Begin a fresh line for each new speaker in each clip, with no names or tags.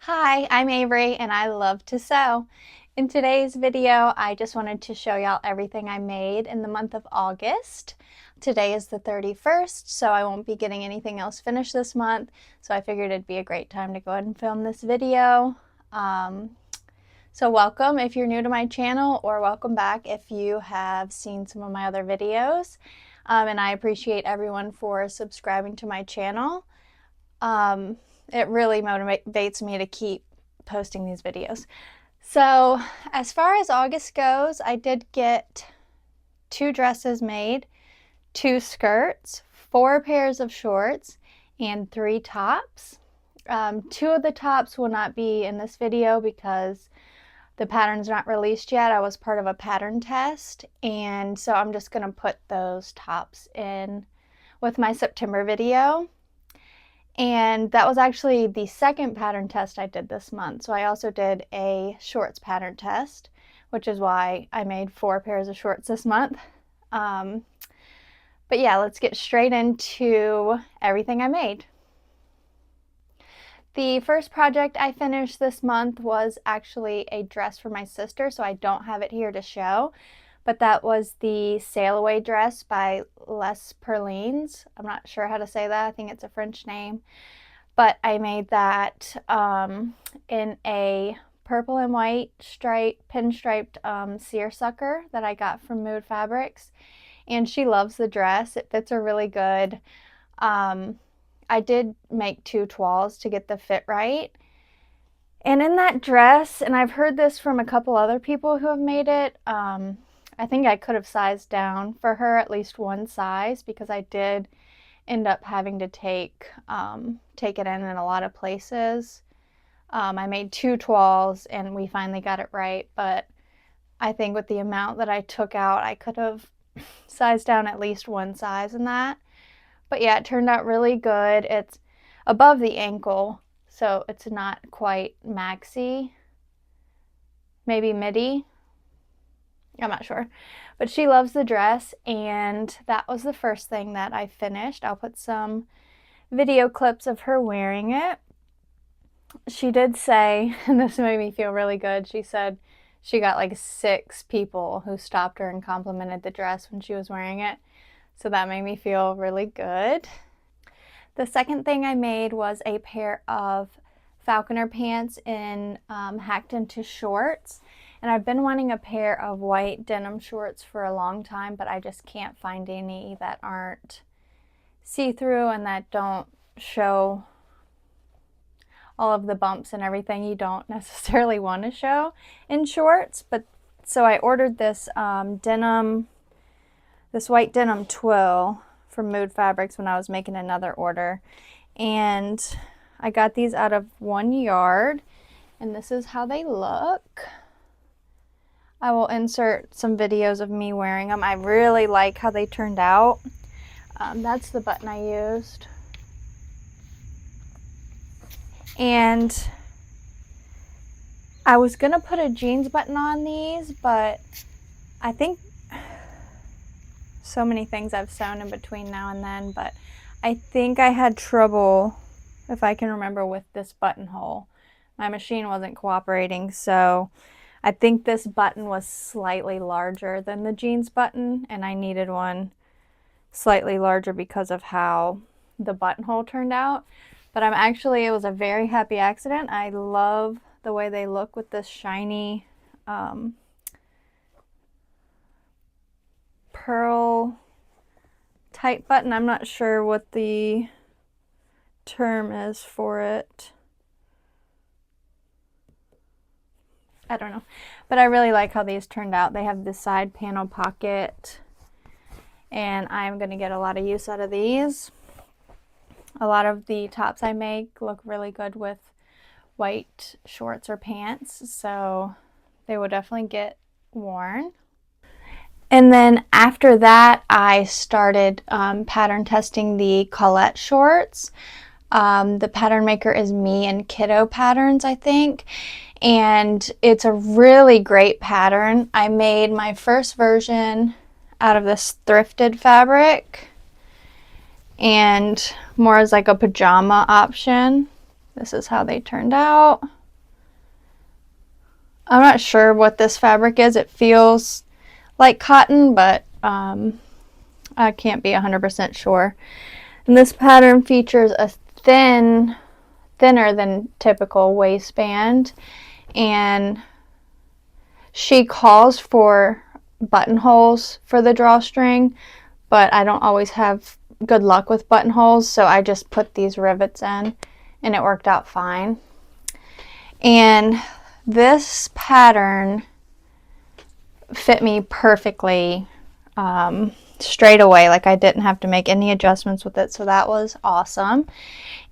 Hi, I'm Avery and I love to sew. In today's video, I just wanted to show y'all everything I made in the month of August. Today is the 31st, so I won't be getting anything else finished this month, so I figured it'd be a great time to go ahead and film this video. So welcome if you're new to my channel, or welcome back if you have seen some of my other videos. And I appreciate everyone for subscribing to my channel. It really motivates me to keep posting these videos. So as far as August goes, I did get 2 dresses made, 2 skirts, 4 pairs of shorts, and 3 tops. 2 of the tops will not be in this video because the pattern's not released yet. I was part of a pattern test, and so I'm just going to put those tops in with my September video. And that was actually the second pattern test I did this month. So I also did a shorts pattern test, which is why I made 4 pairs of shorts this month. But yeah, let's get straight into everything I made. The first project I finished this month was actually a dress for my sister, so I don't have it here to show. But that was the Sailaway dress by Les Perlines. I'm not sure how to say that. I think it's a French name. But I made that in a purple and white pinstriped seersucker that I got from Mood Fabrics. And she loves the dress. It fits her really good. I did make 2 toiles to get the fit right. And in that dress, and I've heard this from a couple other people who have made it, I think I could have sized down for her at least 1 size, because I did end up having to take it in a lot of places. I made 2 toiles and we finally got it right, but I think with the amount that I took out, I could have sized down at least 1 size in that. But yeah, it turned out really good. It's above the ankle, so it's not quite maxi, maybe midi. I'm not sure, but she loves the dress, and that was the first thing that I finished. I'll put some video clips of her wearing it. She did say, and this made me feel really good, she said she got like 6 people who stopped her and complimented the dress when she was wearing it. So that made me feel really good. The second thing I made was a pair of Falconer pants in hacked into shorts. And I've been wanting a pair of white denim shorts for a long time, but I just can't find any that aren't see-through and that don't show all of the bumps and everything you don't necessarily want to show in shorts. But so I ordered this white denim twill from Mood Fabrics when I was making another order, and I got these out of 1 yard, and this is how they look. I will insert some videos of me wearing them. I really like how they turned out. That's the button I used. And I was gonna put a jeans button on these, but I think so many things I've sewn in between now and then, but I think I had trouble, if I can remember, with this buttonhole. My machine wasn't cooperating, so I think this button was slightly larger than the jeans button, and I needed one slightly larger because of how the buttonhole turned out. But it was a very happy accident. I love the way they look with this shiny pearl type button. I'm not sure what the term is for it. I don't know, but I really like how these turned out. They have the side panel pocket, and I'm going to get a lot of use out of these. A lot of the tops I make look really good with white shorts or pants, so they will definitely get worn. And then after that, I started pattern testing the Collette shorts. The pattern maker is MeandKiddo Patterns, I think. And it's a really great pattern. I made my first version out of this thrifted fabric and more as like a pajama option. this is how they turned out. I'm not sure what this fabric is. It feels like cotton, but I can't be 100% sure. And this pattern features a thinner than typical waistband, and she calls for buttonholes for the drawstring, but I don't always have good luck with buttonholes, so I just put these rivets in and it worked out fine. And this pattern fit me perfectly straight away. Like, I didn't have to make any adjustments with it, so that was awesome.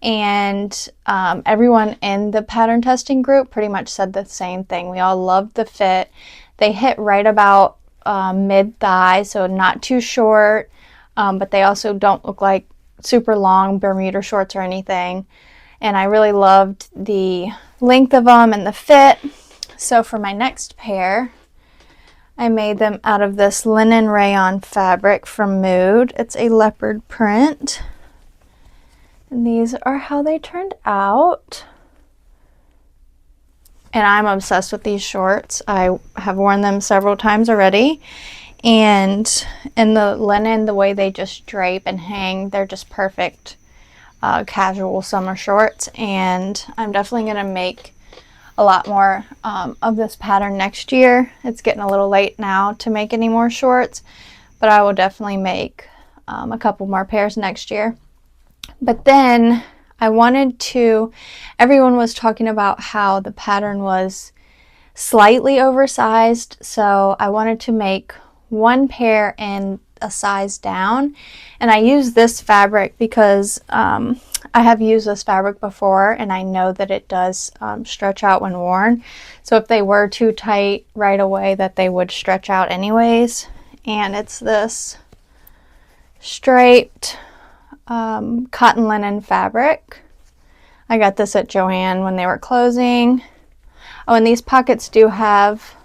And everyone in the pattern testing group pretty much said the same thing. We all loved the fit. They hit right about mid-thigh, so not too short, but they also don't look like super long Bermuda shorts or anything. And I really loved the length of them and the fit. So for my next pair, I made them out of this linen rayon fabric from Mood. It's a leopard print. And these are how they turned out. And I'm obsessed with these shorts. I have worn them several times already. And in the linen, the way they just drape and hang, they're just perfect casual summer shorts. And I'm definitely going to make a lot more of this pattern next year. It's getting a little late now to make any more shorts, but I will definitely make a couple more pairs next year. But then I wanted to, everyone was talking about how the pattern was slightly oversized, so I wanted to make one pair in a size down. And I use this fabric because I have used this fabric before, and I know that it does stretch out when worn. So if they were too tight right away, that they would stretch out anyways. And it's this striped cotton linen fabric. I got this at Joann when they were closing. Oh, and these pockets do have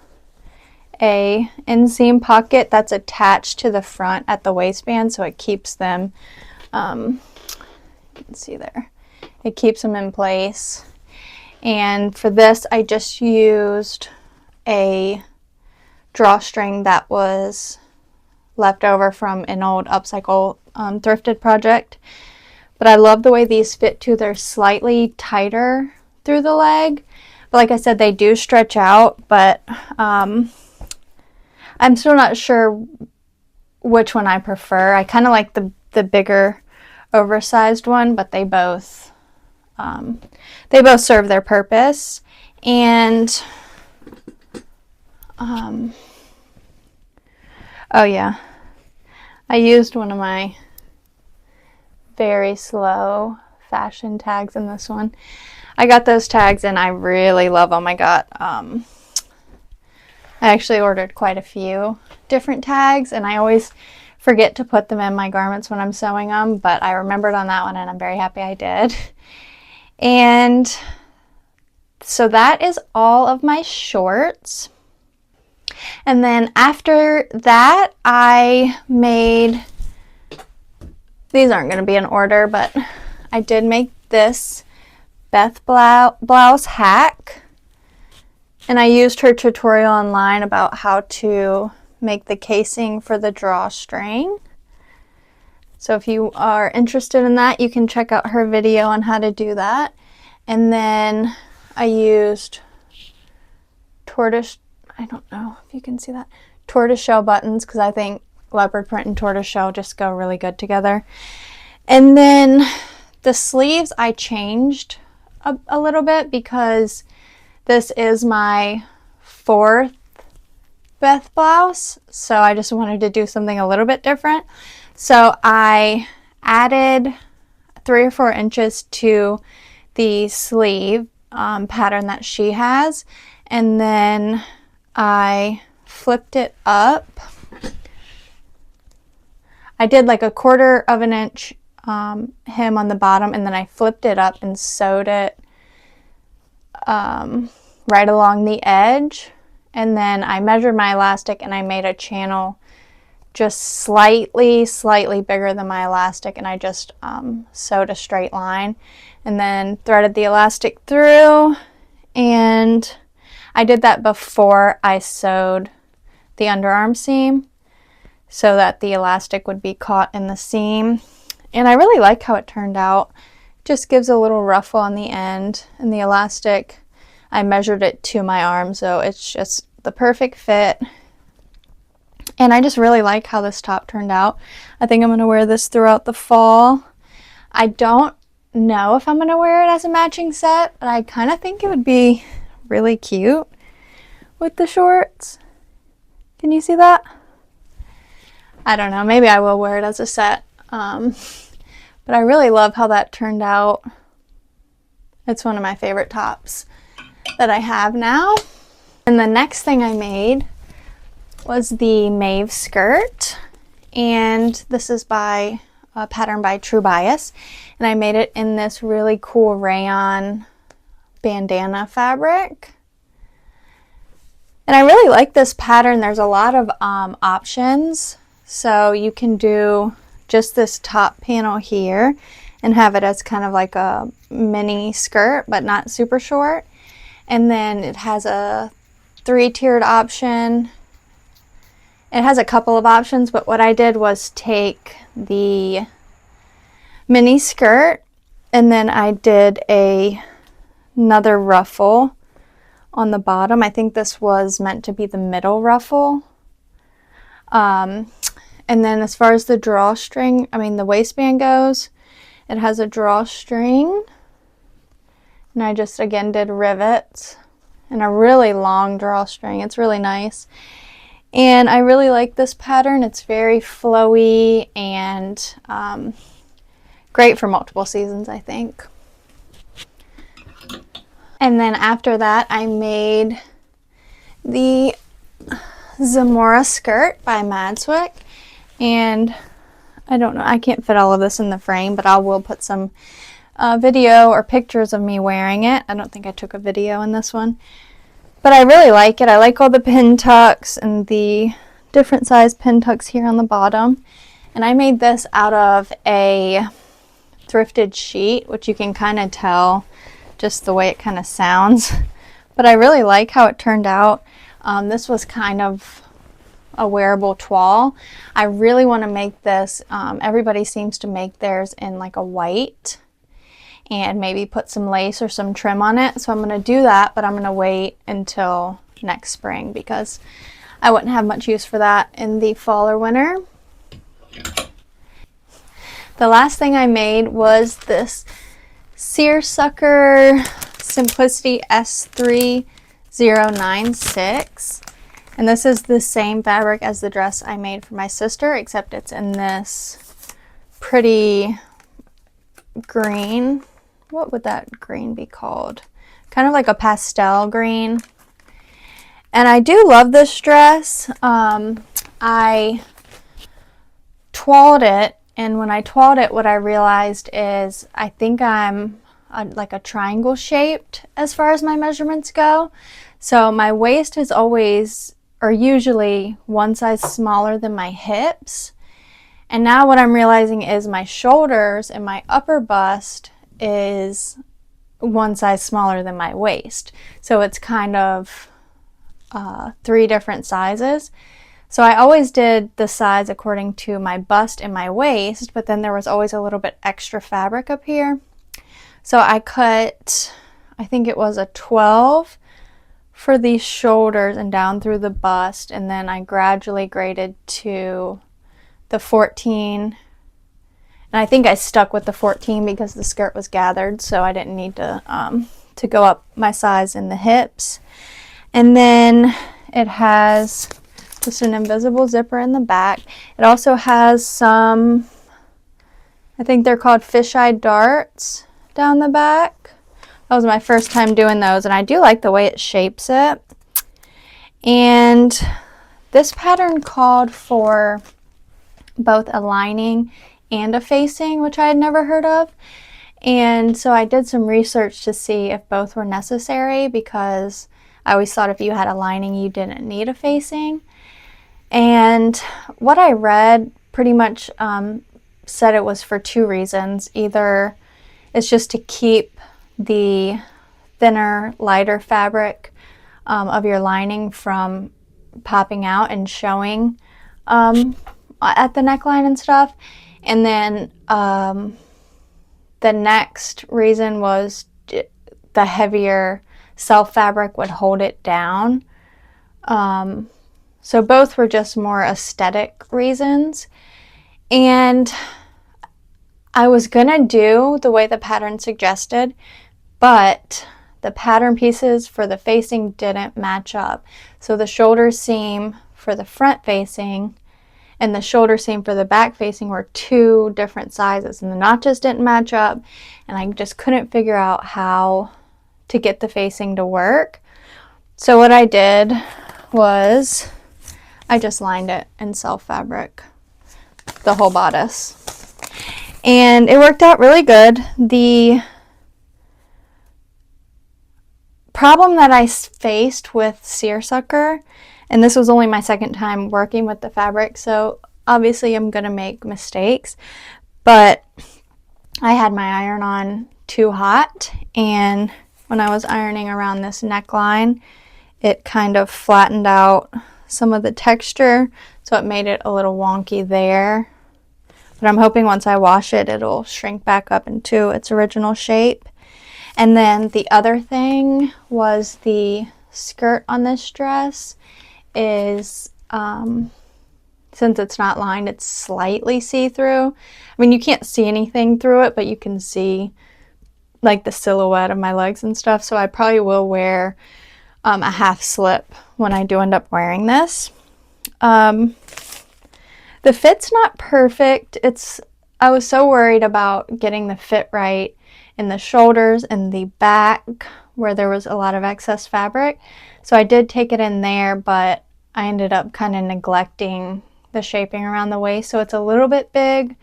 a inseam pocket that's attached to the front at the waistband, so it keeps them you can see there, it keeps them in place. And for this, I just used a drawstring that was left over from an old upcycle thrifted project. But I love the way these fit too. They're slightly tighter through the leg, but like I said, they do stretch out. But I'm still not sure which one I prefer. I kind of like the bigger oversized one, but they both serve their purpose. And oh yeah, I used one of my very slow fashion tags in this one. I got those tags and I really love them. I actually ordered quite a few different tags, and I always forget to put them in my garments when I'm sewing them, but I remembered on that one and I'm very happy I did. And so that is all of my shorts. And then after that, I made, these aren't going to be in order, but I did make this Beth blouse hack. And I used her tutorial online about how to make the casing for the drawstring. So if you are interested in that, you can check out her video on how to do that. And then I used I don't know if you can see that, tortoiseshell buttons, because I think leopard print and tortoiseshell just go really good together. And then the sleeves I changed a little bit because this is my 4th Beth blouse, so I just wanted to do something a little bit different. So I added 3 or 4 inches to the sleeve pattern that she has, and then I flipped it up. I did like a 1/4 of an inch hem on the bottom, and then I flipped it up and sewed it right along the edge. And then I measured my elastic and I made a channel just slightly bigger than my elastic, and I just sewed a straight line and then threaded the elastic through. And I did that before I sewed the underarm seam so that the elastic would be caught in the seam. And I really like how it turned out. It just gives a little ruffle on the end, and the elastic, I measured it to my arm, so it's just the perfect fit. And I just really like how this top turned out. I think I'm going to wear this throughout the fall. I don't know if I'm going to wear it as a matching set, but I kind of think it would be really cute with the shorts. Can you see that? I don't know. Maybe I will wear it as a set. But I really love how that turned out. It's one of my favorite tops that I have now. And the next thing I made was the Mave skirt, and this is by a pattern by True Bias, and I made it in this really cool rayon bandana fabric. And I really like this pattern. There's a lot of options, so you can do just this top panel here and have it as kind of like a mini skirt but not super short, and then it has a 3-tiered option. It has a couple of options, but what I did was take the mini skirt and then I did another ruffle on the bottom. I think this was meant to be the middle ruffle. And then as far as the drawstring, the waistband goes, it has a drawstring. And I just again did rivets and a really long drawstring. It's really nice. And I really like this pattern. It's very flowy and great for multiple seasons, I think. And then after that, I made the Zamora skirt by Madswick. And I don't know, I can't fit all of this in the frame, but I will put some video or pictures of me wearing it. I don't think I took a video in this one. But I really like it. I like all the pin tucks and the different size pin tucks here on the bottom. And I made this out of a thrifted sheet, which you can kind of tell just the way it kind of sounds. But I really like how it turned out. This was kind of a wearable toile. I really want to make this, everybody seems to make theirs in like a white, and maybe put some lace or some trim on it. So I'm going to do that, but I'm going to wait until next spring because I wouldn't have much use for that in the fall or winter. The last thing I made was this Seersucker Simplicity S3096. And this is the same fabric as the dress I made for my sister, except it's in this pretty green. What would that green be called? Kind of like a pastel green. And I do love this dress. I toiled it, and when I toiled it, what I realized is I think I'm like a triangle shaped as far as my measurements go. So my waist is always, or usually, one size smaller than my hips. And now what I'm realizing is my shoulders and my upper bust is one size smaller than my waist. So it's kind of 3 different sizes. So I always did the size according to my bust and my waist, but then there was always a little bit extra fabric up here. So I cut, I think it was a 12 for the shoulders and down through the bust, and then I gradually graded to the 14. And I think I stuck with the 14 because the skirt was gathered, so I didn't need to go up my size in the hips. And then it has just an invisible zipper in the back. It also has some, I think they're called fisheye darts down the back. That was my first time doing those, and I do like the way it shapes it. And this pattern called for both a lining and a facing, which I had never heard of. And so I did some research to see if both were necessary, because I always thought if you had a lining you didn't need a facing. And what I read pretty much said it was for two reasons. Either it's just to keep the thinner, lighter fabric of your lining from popping out and showing at the neckline and stuff. And then the next reason was the heavier self fabric would hold it down. So both were just more aesthetic reasons. And I was gonna do the way the pattern suggested, but the pattern pieces for the facing didn't match up. So the shoulder seam for the front facing and the shoulder seam for the back facing were two different sizes, and the notches didn't match up, and I just couldn't figure out how to get the facing to work. So what I did was I just lined it in self fabric, the whole bodice, and it worked out really good. The problem that I faced with seersucker, and this was only my second time working with the fabric, so obviously I'm gonna make mistakes, but I had my iron on too hot, and when I was ironing around this neckline, it kind of flattened out some of the texture, so it made it a little wonky there. But I'm hoping once I wash it, it'll shrink back up into its original shape. And then the other thing was the skirt on this dress is, since it's not lined, it's slightly see-through. I mean, you can't see anything through it, but you can see like the silhouette of my legs and stuff. So I probably will wear a half slip when I do end up wearing this. The fit's not perfect. I was so worried about getting the fit right in the shoulders and the back where there was a lot of excess fabric. So I did take it in there, but I ended up kind of neglecting the shaping around the waist. So it's a little bit big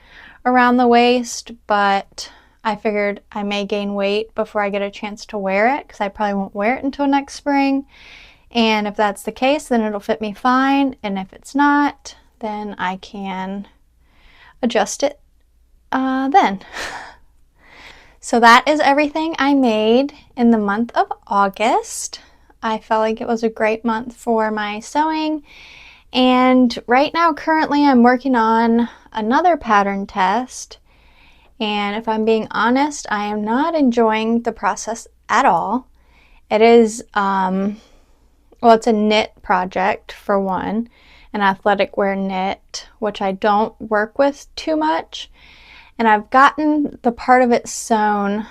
around the waist, but I figured I may gain weight before I get a chance to wear it, because I probably won't wear it until next spring. And if that's the case, then it'll fit me fine. And if it's not, then I can adjust it then. So that is everything I made in the month of August. I felt like it was a great month for my sewing. And right now, currently, I'm working on another pattern test. And if I'm being honest, I am not enjoying the process at all. It is, well, it's a knit project for one, an athletic wear knit, which I don't work with too much. And I've gotten the part of it sewn,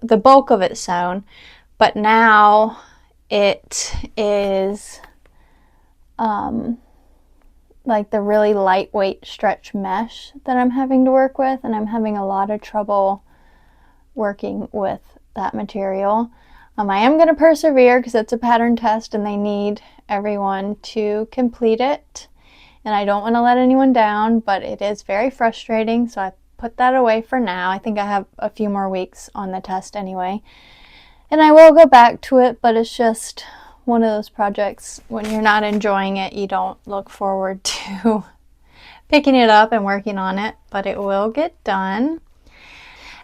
the bulk of it sewn, but now it is like the really lightweight stretch mesh that I'm having to work with, and I'm having a lot of trouble working with that material. I am going to persevere because it's a pattern test and they need everyone to complete it, and I don't want to let anyone down, but it is very frustrating, so I put that away for now. I think I have a few more weeks on the test anyway, and I will go back to it, but it's just one of those projects when you're not enjoying it, you don't look forward to picking it up and working on it, but it will get done.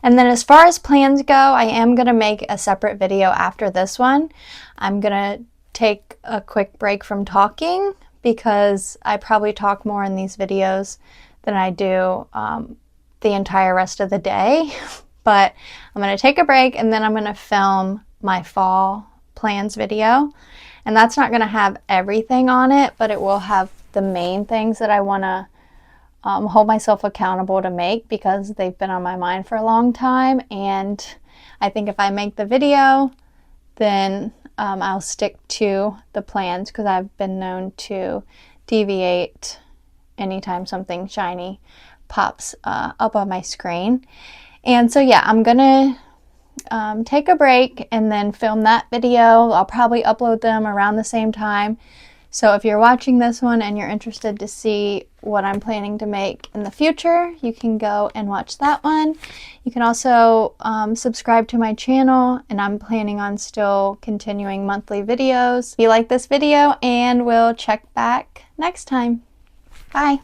And then as far as plans go, I am going to make a separate video after this one. I'm going to take a quick break from talking because I probably talk more in these videos than I do the entire rest of the day. But I'm going to take a break, and then I'm going to film my fall plans video. And that's not going to have everything on it, but it will have the main things that I want to hold myself accountable to make, because they've been on my mind for a long time. And I think if I make the video, then I'll stick to the plans, because I've been known to deviate anytime something shiny pops up on my screen. And so yeah, I'm gonna take a break and then film that video. I'll probably upload them around the same time. So if you're watching this one and you're interested to see what I'm planning to make in the future, you can go and watch that one. You can also subscribe to my channel, and I'm planning on still continuing monthly videos. If you like this video, and we'll check back next time. Bye.